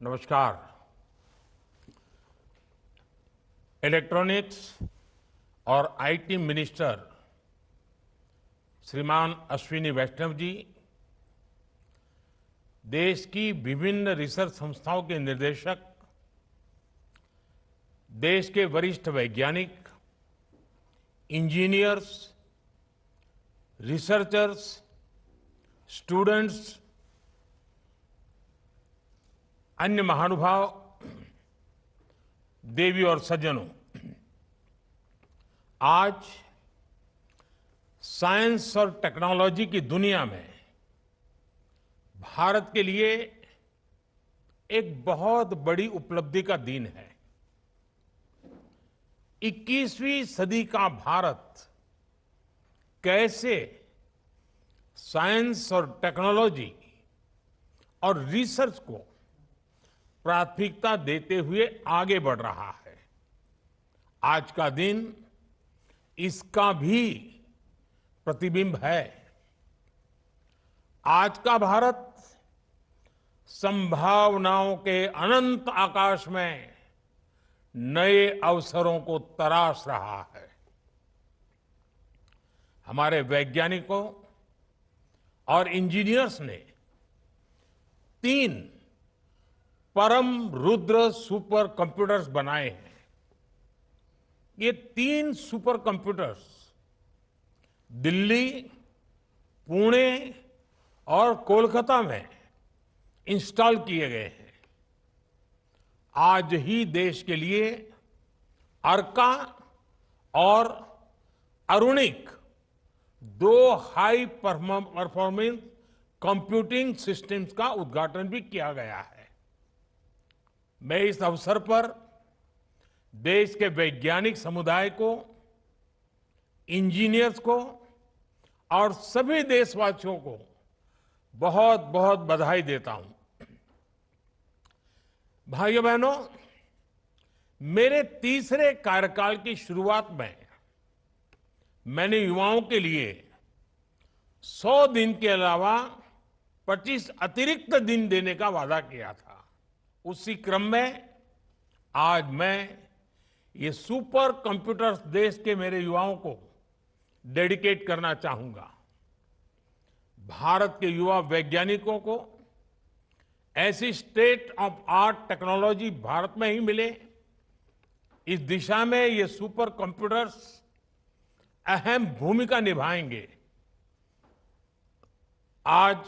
नमस्कार। इलेक्ट्रॉनिक्स और IT minister श्रीमान अश्विनी वैष्णव जी, देश की विभिन्न रिसर्च संस्थाओं के निर्देशक, देश के वरिष्ठ वैज्ञानिक, इंजीनियर्स, रिसर्चर्स, स्टूडेंट्स, अन्य महानुभाव, देवी और सज्जनों, आज साइंस और टेक्नोलॉजी की दुनिया में भारत के लिए एक बहुत बड़ी उपलब्धि का दिन है। 21वीं सदी का भारत कैसे साइंस और टेक्नोलॉजी और रिसर्च को प्राथमिकता देते हुए आगे बढ़ रहा है, आज का दिन इसका भी प्रतिबिंब है। आज का भारत संभावनाओं के अनंत आकाश में नए अवसरों को तराश रहा है। हमारे वैज्ञानिकों और इंजीनियर्स ने 3 परम रुद्र सुपर कंप्यूटर्स बनाए हैं। ये 3 सुपर कंप्यूटर्स दिल्ली, पुणे और कोलकाता में इंस्टॉल किए गए हैं। आज ही देश के लिए अर्का और अरुणिक 2 हाई परफॉर्मेंस कंप्यूटिंग सिस्टम्स का उद्घाटन भी किया गया है। मैं इस अवसर पर देश के वैज्ञानिक समुदाय को, इंजीनियर्स को और सभी देशवासियों को बहुत बहुत बधाई देता हूं। भाइयों बहनों, मेरे तीसरे कार्यकाल की शुरुआत में मैंने युवाओं के लिए 100 दिन के अलावा 25 अतिरिक्त दिन देने का वादा किया था। उसी क्रम में आज मैं ये सुपर कंप्यूटर्स देश के मेरे युवाओं को डेडिकेट करना चाहूंगा। भारत के युवा वैज्ञानिकों को ऐसी state of art technology Bharat में ही मिले, इस दिशा में ये सुपर कंप्यूटर्स अहम भूमिका निभाएंगे। आज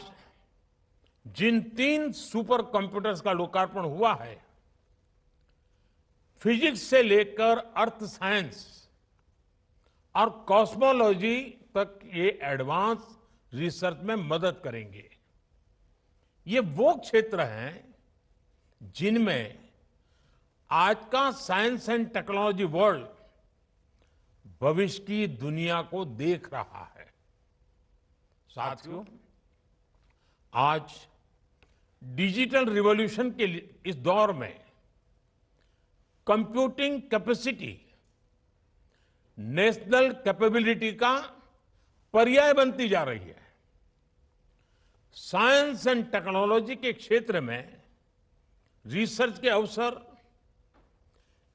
जिन 3 सुपर कंप्यूटर्स का लोकार्पण हुआ है, फिजिक्स से लेकर अर्थ साइंस और कॉस्मोलॉजी तक ये एडवांस रिसर्च में मदद करेंगे। ये वो क्षेत्र हैं जिनमें आज का साइंस एंड टेक्नोलॉजी वर्ल्ड भविष्य की दुनिया को देख रहा है। साथियों, आज डिजिटल रिवॉल्यूशन के इस दौर में कंप्यूटिंग कैपेसिटी नेशनल कैपेबिलिटी का पर्याय बनती जा रही है। साइंस एंड टेक्नोलॉजी के क्षेत्र में रिसर्च के अवसर,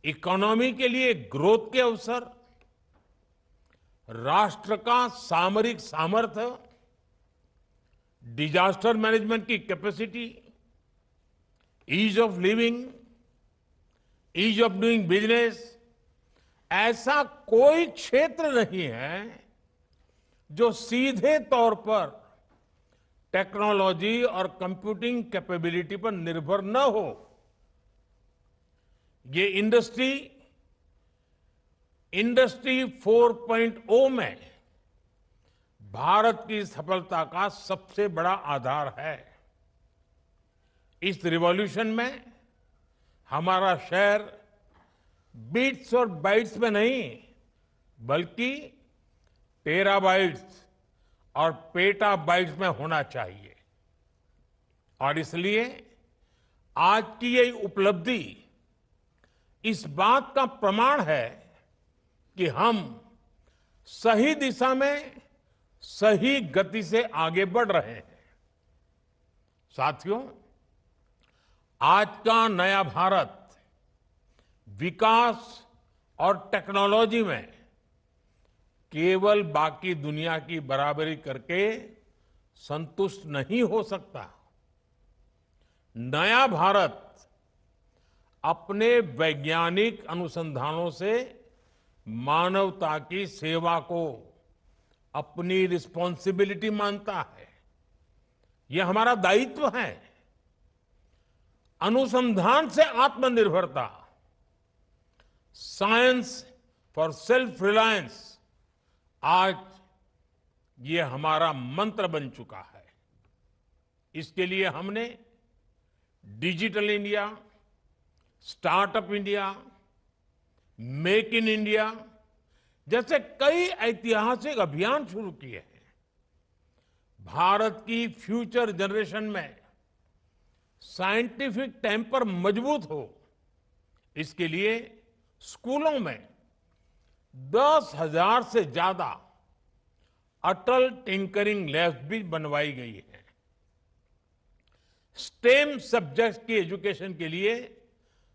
इकोनॉमी के लिए ग्रोथ के अवसर, राष्ट्र का सामरिक सामर्थ्य, डिजास्टर मैनेजमेंट की capacity, ease of living, ease of doing business, ऐसा कोई क्षेत्र नहीं है जो सीधे तौर पर टेक्नोलॉजी और कंप्यूटिंग कैपेबिलिटी पर निर्भर न हो। ये इंडस्ट्री 4.0 में भारत की सफलता का सबसे बड़ा आधार है। इस रिवॉल्यूशन में हमारा शहर बिट्स और बाइट्स में नहीं, बल्कि टेराबाइट्स और पेटाबाइट्स में होना चाहिए। और इसलिए आज की ये उपलब्धि इस बात का प्रमाण है कि हम सही दिशा में सही गति से आगे बढ़ रहे हैं। साथियों, आज का नया भारत विकास और टेक्नोलॉजी में केवल बाकी दुनिया की बराबरी करके संतुष्ट नहीं हो सकता। नया भारत अपने वैज्ञानिक अनुसंधानों से मानवता की सेवा को अपनी रिस्पॉन्सिबिलिटी मानता है। यह हमारा दायित्व है। अनुसंधान से आत्मनिर्भरता, साइंस फॉर सेल्फ रिलायंस, आज ये हमारा मंत्र बन चुका है। इसके लिए हमने digital India, startup India, make in India जैसे कई ऐतिहासिक अभियान शुरू किए हैं। भारत की फ्यूचर जनरेशन में साइंटिफिक टेम्पर मजबूत हो, इसके लिए स्कूलों में 10,000 से ज्यादा अटल टिंकरिंग लैब्स भी बनवाई गई है। स्टेम सब्जेक्ट्स की एजुकेशन के लिए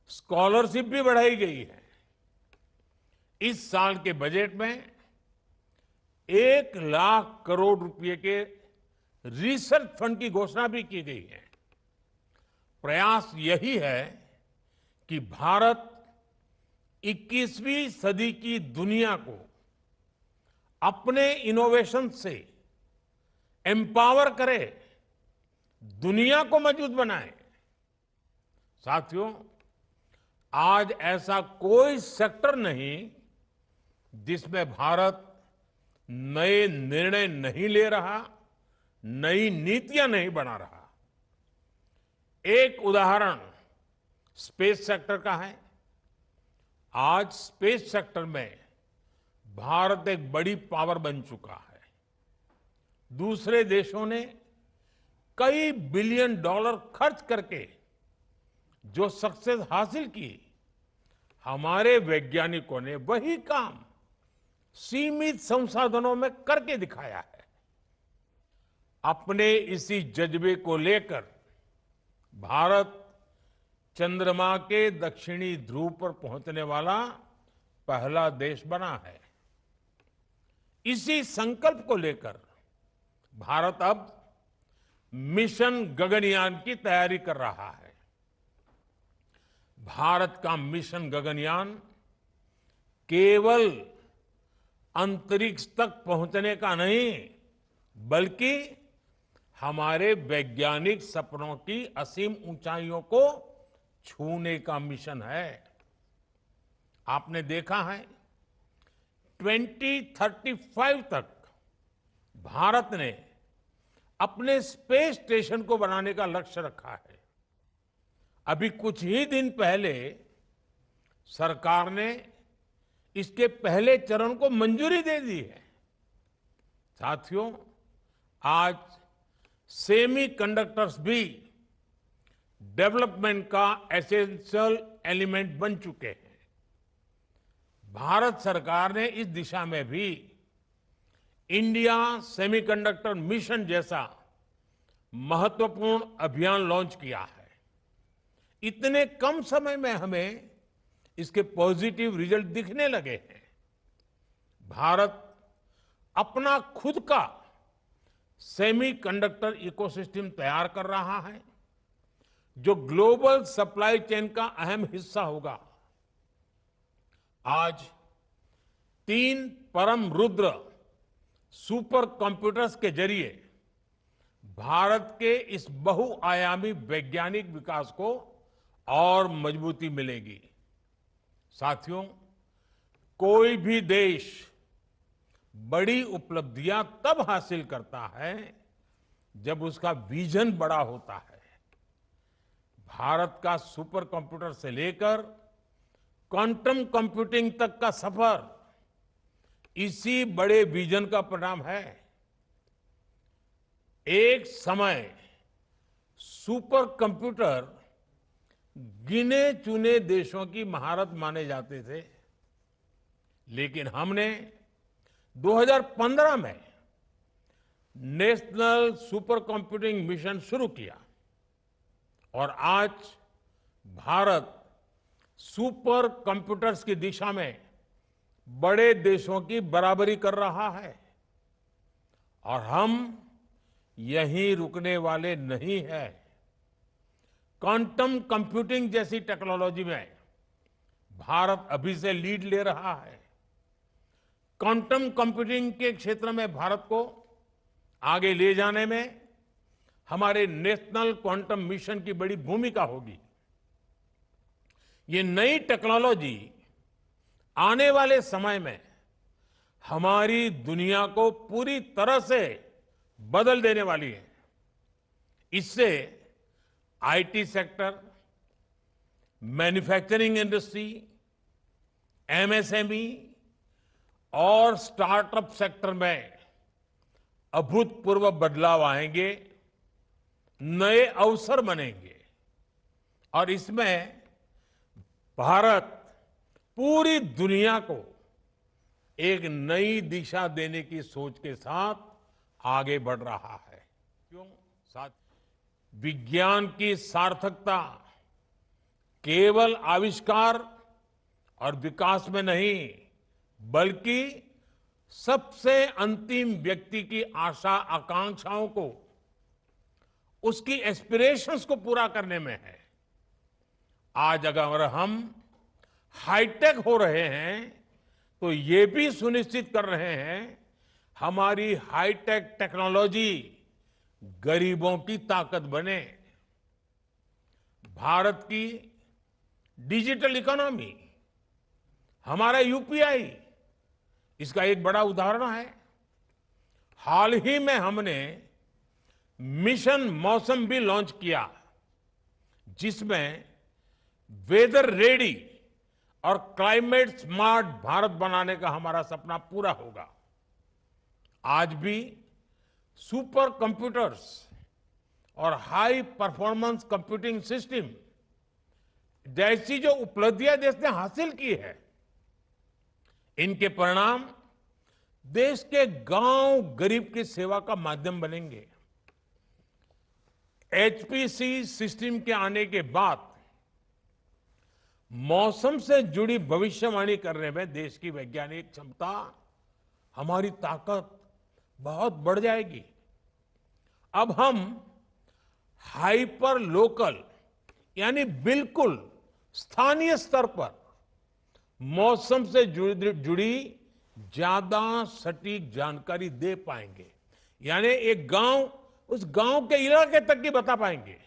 स्कॉलरशिप भी बढ़ाई गई है। इस साल के बजट में 1 लाख करोड़ रुपए के रिसर्च फंड की घोषणा भी की गई है। प्रयास यही है कि भारत 21वीं सदी की दुनिया को अपने इनोवेशन से एम्पावर करे, दुनिया को मजबूत बनाए। साथियों, आज ऐसा कोई सेक्टर नहीं जिसमें भारत नए निर्णय नहीं ले रहा, नई नीतियां नहीं बना रहा। एक उदाहरण स्पेस सेक्टर का है। आज स्पेस सेक्टर में भारत एक बड़ी पावर बन चुका है। दूसरे देशों ने कई बिलियन डॉलर खर्च करके जो सक्सेस हासिल की, हमारे वैज्ञानिकों ने वही काम सीमित संसाधनों में करके दिखाया है। अपने इसी जज्बे को लेकर भारत चंद्रमा के दक्षिणी ध्रुव पर पहुंचने वाला पहला देश बना है। इसी संकल्प को लेकर भारत अब मिशन गगनयान की तैयारी कर रहा है। भारत का मिशन गगनयान केवल अंतरिक्ष तक पहुंचने का नहीं, बल्कि हमारे वैज्ञानिक सपनों की असीम ऊंचाइयों को छूने का मिशन है। आपने देखा है 2035 तक भारत ने अपने स्पेस स्टेशन को बनाने का लक्ष्य रखा है। अभी कुछ ही दिन पहले सरकार ने इसके पहले चरण को मंजूरी दे दी है। साथियों, आज सेमीकंडक्टर्स भी डेवलपमेंट का एसेंशियल एलिमेंट बन चुके हैं। भारत सरकार ने इस दिशा में भी इंडिया सेमीकंडक्टर मिशन जैसा महत्वपूर्ण अभियान लॉन्च किया है। इतने कम समय में हमें इसके पॉजिटिव रिजल्ट दिखने लगे हैं। भारत अपना खुद का सेमीकंडक्टर इकोसिस्टम तैयार कर रहा है, जो ग्लोबल सप्लाई चेन का अहम हिस्सा होगा। आज 3 परम रुद्र सुपर कंप्यूटर्स के जरिए भारत के इस बहुआयामी वैज्ञानिक विकास को और मजबूती मिलेगी। साथियों, कोई भी देश बड़ी उपलब्धियां तब हासिल करता है जब उसका विजन बड़ा होता है। भारत का सुपर कंप्यूटर से लेकर क्वांटम कंप्यूटिंग तक का सफर इसी बड़े विजन का परिणाम है। एक समय सुपर कंप्यूटर गिने चुने देशों की महारत माने जाते थे, लेकिन हमने 2015 में नेशनल सुपर कंप्यूटिंग मिशन शुरू किया और आज भारत सुपर कंप्यूटर्स की दिशा में बड़े देशों की बराबरी कर रहा है और हम यहीं रुकने वाले नहीं हैं। क्वांटम कंप्यूटिंग जैसी टेक्नोलॉजी में भारत अभी से लीड ले रहा है। क्वांटम कंप्यूटिंग के क्षेत्र में भारत को आगे ले जाने में हमारे नेशनल क्वांटम मिशन की बड़ी भूमिका होगी। ये नई टेक्नोलॉजी आने वाले समय में हमारी दुनिया को पूरी तरह से बदल देने वाली है। इससे IT sector, manufacturing industry, MSME और स्टार्टअप सेक्टर में अभूतपूर्व बदलाव आएंगे, नए अवसर बनेंगे और इसमें भारत पूरी दुनिया को एक नई दिशा देने की सोच के साथ आगे बढ़ रहा है। क्यों? साथ विज्ञान की सार्थकता केवल आविष्कार और विकास में नहीं, बल्कि सबसे अंतिम व्यक्ति की आशा आकांक्षाओं को, उसकी एस्पिरेशंस को पूरा करने में है। आज अगर हम हाईटेक हो रहे हैं तो ये भी सुनिश्चित कर रहे हैं हमारी हाईटेक टेक्नोलॉजी गरीबों की ताकत बने। भारत की डिजिटल इकोनॉमी, हमारा यूपीआई इसका एक बड़ा उदाहरण है। हाल ही में हमने मिशन मौसम भी लॉन्च किया, जिसमें वेदर रेडी और क्लाइमेट स्मार्ट भारत बनाने का हमारा सपना पूरा होगा। आज भी सुपर कंप्यूटर्स और हाई परफॉर्मेंस कंप्यूटिंग सिस्टम जैसी जो उपलब्धियां देश ने हासिल की है, इनके परिणाम देश के गांव गरीब की सेवा का माध्यम बनेंगे। एचपीसी सिस्टम के आने के बाद मौसम से जुड़ी भविष्यवाणी करने में देश की वैज्ञानिक क्षमता, हमारी ताकत बहुत बढ़ जाएगी। अब हम हाइपर लोकल यानी बिल्कुल स्थानीय स्तर पर मौसम से जुड़ी ज्यादा सटीक जानकारी दे पाएंगे। यानी एक गांव उस गांव के इलाके तक की बता पाएंगे।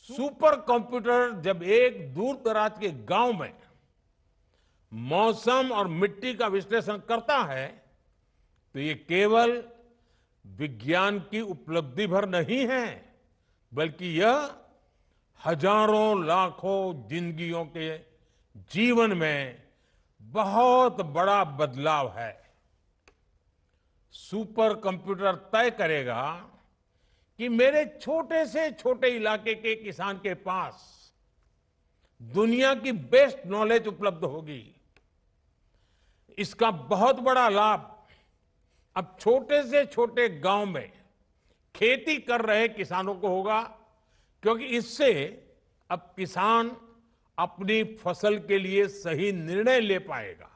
सुपर कंप्यूटर जब एक दूर दराज के गांव में मौसम और मिट्टी का विश्लेषण करता है तो ये केवल विज्ञान की उपलब्धि भर नहीं है, बल्कि यह हजारों लाखों जिंदगियों के जीवन में बहुत बड़ा बदलाव है। सुपर कंप्यूटर तय करेगा कि मेरे छोटे से छोटे इलाके के किसान के पास दुनिया की बेस्ट नॉलेज उपलब्ध होगी। इसका बहुत बड़ा लाभ अब छोटे से छोटे गांव में खेती कर रहे किसानों को होगा, क्योंकि इससे अब किसान अपनी फसल के लिए सही निर्णय ले पाएगा।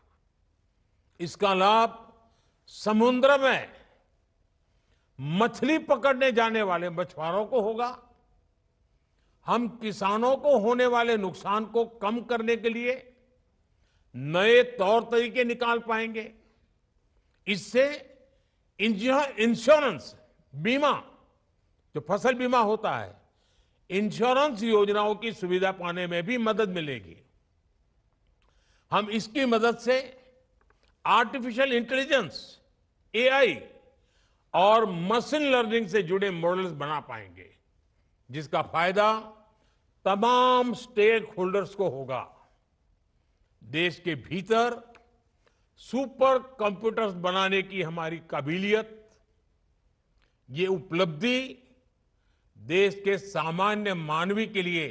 इसका लाभ समुद्र में मछली पकड़ने जाने वाले मछुआरों को होगा। हम किसानों को होने वाले नुकसान को कम करने के लिए नए तौर तरीके निकाल पाएंगे। इससे इंश्योरेंस बीमा, जो फसल बीमा होता है, इंश्योरेंस योजनाओं की सुविधा पाने में भी मदद मिलेगी। हम इसकी मदद से आर्टिफिशियल इंटेलिजेंस, एआई और मशीन लर्निंग से जुड़े मॉडल्स बना पाएंगे, जिसका फायदा तमाम स्टेक होल्डर्स को होगा। देश के भीतर सुपर कंप्यूटर्स बनाने की हमारी काबिलियत, ये उपलब्धि देश के सामान्य मानवी के लिए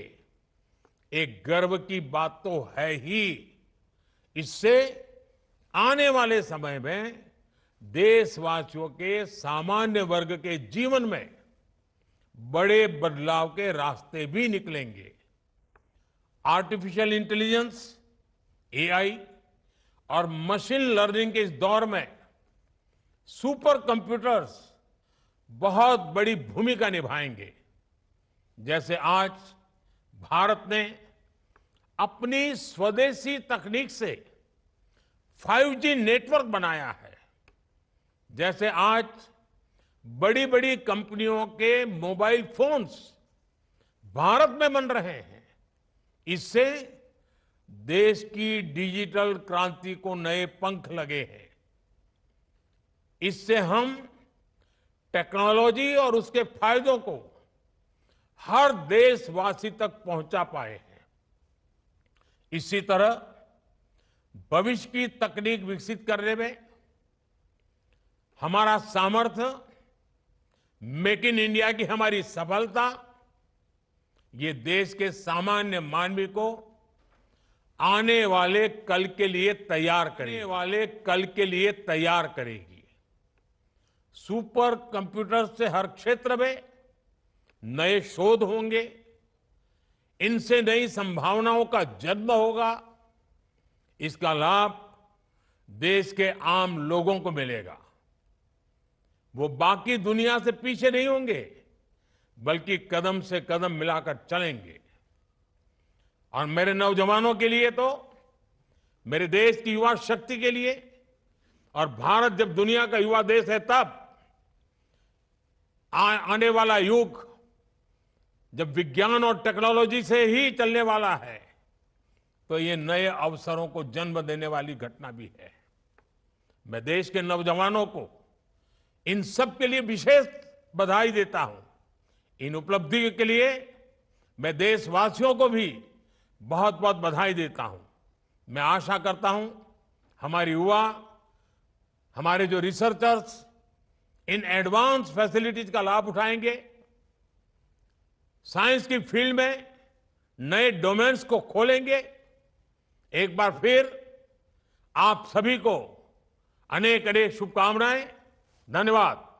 एक गर्व की बात तो है ही। इससे आने वाले समय में देशवासियों के सामान्य वर्ग के जीवन में बड़े बदलाव के रास्ते भी निकलेंगे। आर्टिफिशियल इंटेलिजेंस, एआई और मशीन लर्निंग के इस दौर में सुपर कंप्यूटर्स बहुत बड़ी भूमिका निभाएंगे। जैसे आज भारत ने अपनी स्वदेशी तकनीक से 5G नेटवर्क बनाया है, जैसे आज बड़ी बड़ी कंपनियों के मोबाइल फोन्स भारत में बन रहे हैं, इससे देश की डिजिटल क्रांति को नए पंख लगे हैं। इससे हम टेक्नोलॉजी और उसके फायदों को हर देशवासी तक पहुंचा पाए हैं। इसी तरह भविष्य की तकनीक विकसित करने में हमारा सामर्थ्य, मेक इन इंडिया की हमारी सफलता, ये देश के सामान्य मानवी को आने वाले कल के लिए तैयार करेगी। सुपर कंप्यूटर से हर क्षेत्र में नए शोध होंगे, इनसे नई संभावनाओं का जन्म होगा। इसका लाभ देश के आम लोगों को मिलेगा। वो बाकी दुनिया से पीछे नहीं होंगे, बल्कि कदम से कदम मिलाकर चलेंगे। और मेरे नौजवानों के लिए तो, मेरे देश की युवा शक्ति के लिए, और भारत जब दुनिया का युवा देश है तब आने वाला युग जब विज्ञान और टेक्नोलॉजी से ही चलने वाला है, तो ये नए अवसरों को जन्म देने वाली घटना भी है। मैं देश के नौजवानों को इन सब के लिए विशेष बधाई देता हूं। इन उपलब्धि के लिए मैं देशवासियों को भी बहुत बहुत बधाई देता हूं। मैं आशा करता हूं हमारे युवा, हमारे जो रिसर्चर्स इन एडवांस फैसिलिटीज का लाभ उठाएंगे, साइंस की फील्ड में नए डोमेन्स को खोलेंगे। एक बार फिर आप सभी को अनेक अनेक शुभकामनाएं। धन्यवाद।